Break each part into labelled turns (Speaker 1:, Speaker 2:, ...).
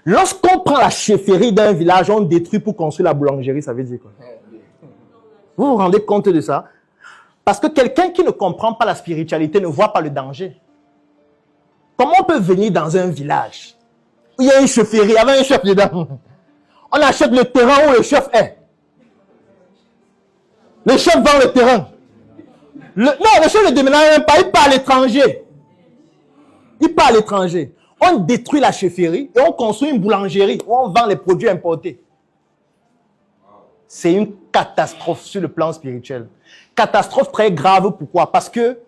Speaker 1: Lorsqu'on prend la chefferie d'un village, on détruit pour construire la boulangerie, ça veut dire quoi? Vous vous rendez compte de ça? Parce que quelqu'un qui ne comprend pas la spiritualité ne voit pas le danger. Comment on peut venir dans un village où il y a une chefferie, il y avait un chef dedans? On achète le terrain où le chef est. Le chef vend le terrain. Non, le chef ne déménage même pas, il part à l'étranger. Il part à l'étranger. On détruit la chefferie et on construit une boulangerie où on vend les produits importés. C'est une catastrophe sur le plan spirituel. Catastrophe très grave, pourquoi? Parce que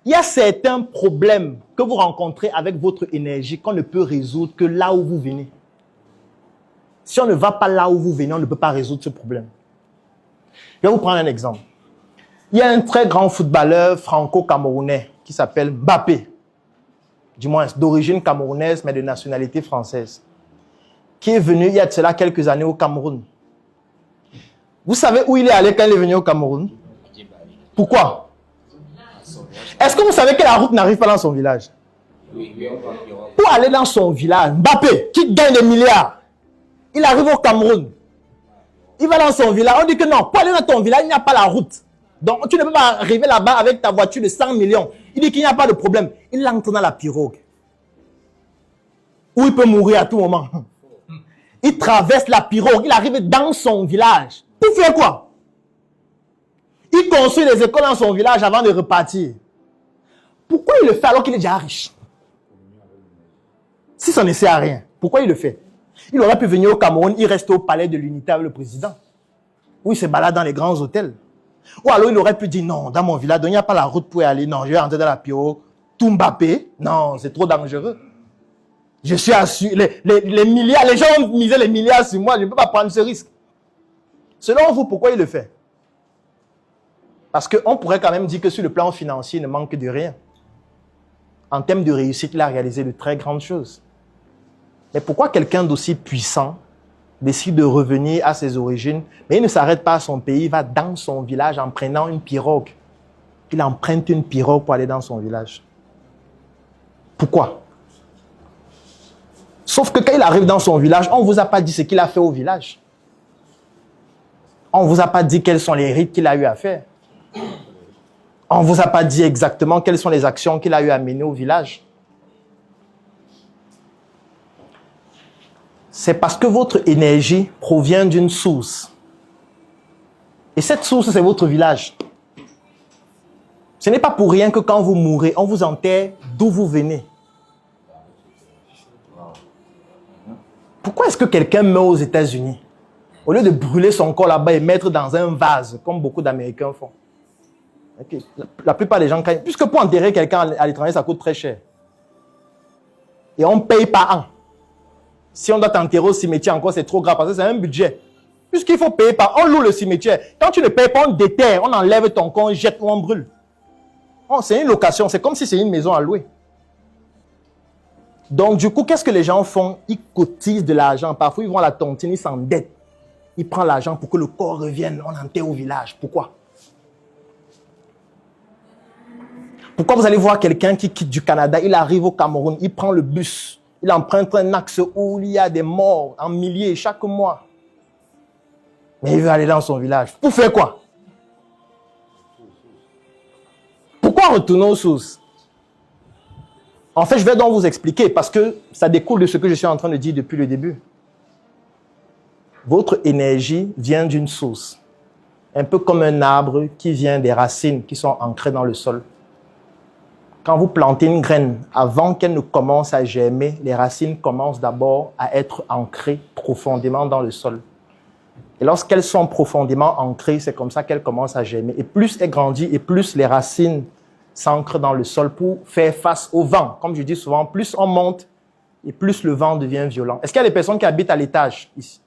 Speaker 1: il y a certains problèmes que vous rencontrez avec votre énergie qu'on ne peut résoudre que là où vous venez. Si on ne va pas là où vous venez, on ne peut pas résoudre ce problème. Je vais vous prendre un exemple. Il y a un très grand footballeur franco-camerounais qui s'appelle Mbappé, du moins d'origine camerounaise mais de nationalité française, qui est venu il y a de cela quelques années au Cameroun. Vous savez où il est allé quand il est venu au Cameroun? Pourquoi? Est-ce que vous savez que la route n'arrive pas dans son village? Pour aller dans son village, Mbappé, qui gagne des milliards, il arrive au Cameroun. Il va dans son village. On dit que non, pour aller dans ton village, il n'y a pas la route. Donc, tu ne peux pas arriver là-bas avec ta voiture de 100 millions. Il dit qu'il n'y a pas de problème. Il entre dans la pirogue. Où il peut mourir à tout moment. Il traverse la pirogue. Il arrive dans son village. Pour faire quoi? Il construit des écoles dans son village avant de repartir. Pourquoi il le fait alors qu'il est déjà riche? Si ça ne sert à rien, pourquoi il le fait? Il aurait pu venir au Cameroun, il reste au palais de l'unité avec le président. Ou il se balade dans les grands hôtels. Ou alors il aurait pu dire non, dans mon village, il n'y a pas la route pour y aller. Non, je vais rentrer dans la pirogue. Tout Mbappé, non, c'est trop dangereux. Je suis assuré. Les milliards, les gens ont misé les milliards sur moi, je ne peux pas prendre ce risque. Selon vous, pourquoi il le fait? Parce qu'on pourrait quand même dire que sur le plan financier, il ne manque de rien. En termes de réussite, il a réalisé de très grandes choses. Mais pourquoi quelqu'un d'aussi puissant décide de revenir à ses origines, mais il ne s'arrête pas à son pays, il va dans son village en prenant une pirogue. Il emprunte une pirogue pour aller dans son village. Pourquoi? Sauf que quand il arrive dans son village, on ne vous a pas dit ce qu'il a fait au village. On ne vous a pas dit quels sont les rites qu'il a eu à faire. On ne vous a pas dit exactement quelles sont les actions qu'il a eu à mener au village. C'est parce que votre énergie provient d'une source. Et cette source, c'est votre village. Ce n'est pas pour rien que quand vous mourrez, on vous enterre d'où vous venez. Pourquoi est-ce que quelqu'un meurt aux États-Unis au lieu de brûler son corps là-bas et mettre dans un vase, comme beaucoup d'Américains font? Okay. La plupart des gens, puisque pour enterrer quelqu'un à l'étranger, ça coûte très cher. Et on paye par an. Si on doit t'enterrer au cimetière encore, c'est trop grave parce que c'est un budget. Puisqu'il faut payer par an, on loue le cimetière. Quand tu ne payes pas, on déterre, on enlève ton corps, on jette ou on brûle. Oh, c'est une location, c'est comme si c'est une maison à louer. Donc du coup, qu'est-ce que les gens font? Ils cotisent de l'argent. Parfois, ils vont à la tontine, ils s'endettent. Ils prennent l'argent pour que le corps revienne. On enterre au village. Pourquoi? Pourquoi vous allez voir quelqu'un qui quitte du Canada, il arrive au Cameroun, il prend le bus, il emprunte un axe où il y a des morts en milliers chaque mois. Mais il veut aller dans son village. Pour faire quoi? Pourquoi retourner aux sources? En fait, je vais donc vous expliquer parce que ça découle de ce que je suis en train de dire depuis le début. Votre énergie vient d'une source. Un peu comme un arbre qui vient des racines qui sont ancrées dans le sol. Quand vous plantez une graine, avant qu'elle ne commence à germer, les racines commencent d'abord à être ancrées profondément dans le sol. Et lorsqu'elles sont profondément ancrées, c'est comme ça qu'elles commencent à germer. Et plus elles grandissent et plus les racines s'ancrent dans le sol pour faire face au vent. Comme je dis souvent, plus on monte et plus le vent devient violent. Est-ce qu'il y a des personnes qui habitent à l'étage ici?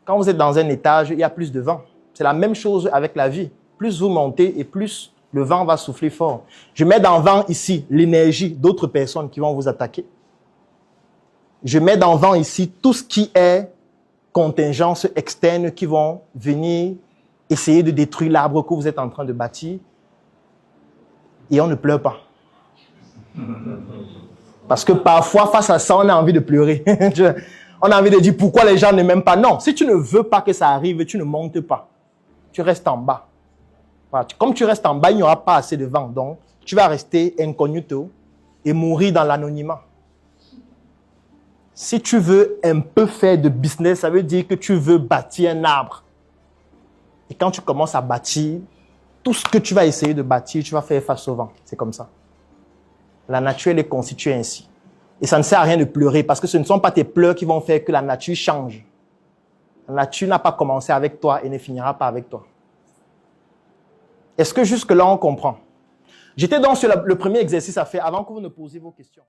Speaker 1: Quand vous êtes dans un étage, il y a plus de vent. C'est la même chose avec la vie. Plus vous montez et plus le vent va souffler fort. Je mets dans le vent ici l'énergie d'autres personnes qui vont vous attaquer. Je mets dans le vent ici tout ce qui est contingence externe qui vont venir essayer de détruire l'arbre que vous êtes en train de bâtir. Et on ne pleure pas. Parce que parfois, face à ça, on a envie de pleurer. On a envie de dire pourquoi les gens ne m'aiment pas. Non, si tu ne veux pas que ça arrive, tu ne montes pas. Tu restes en bas. Voilà. Comme tu restes en bas, il n'y aura pas assez de vent. Donc, tu vas rester incognito et mourir dans l'anonymat. Si tu veux un peu faire de business, ça veut dire que tu veux bâtir un arbre. Et quand tu commences à bâtir, tout ce que tu vas essayer de bâtir, tu vas faire face au vent. C'est comme ça. La nature, elle est constituée ainsi. Et ça ne sert à rien de pleurer parce que ce ne sont pas tes pleurs qui vont faire que la nature change. La nature n'a pas commencé avec toi et ne finira pas avec toi. Est-ce que jusque-là, on comprend? J'étais donc sur le premier exercice à faire avant que vous ne posiez vos questions.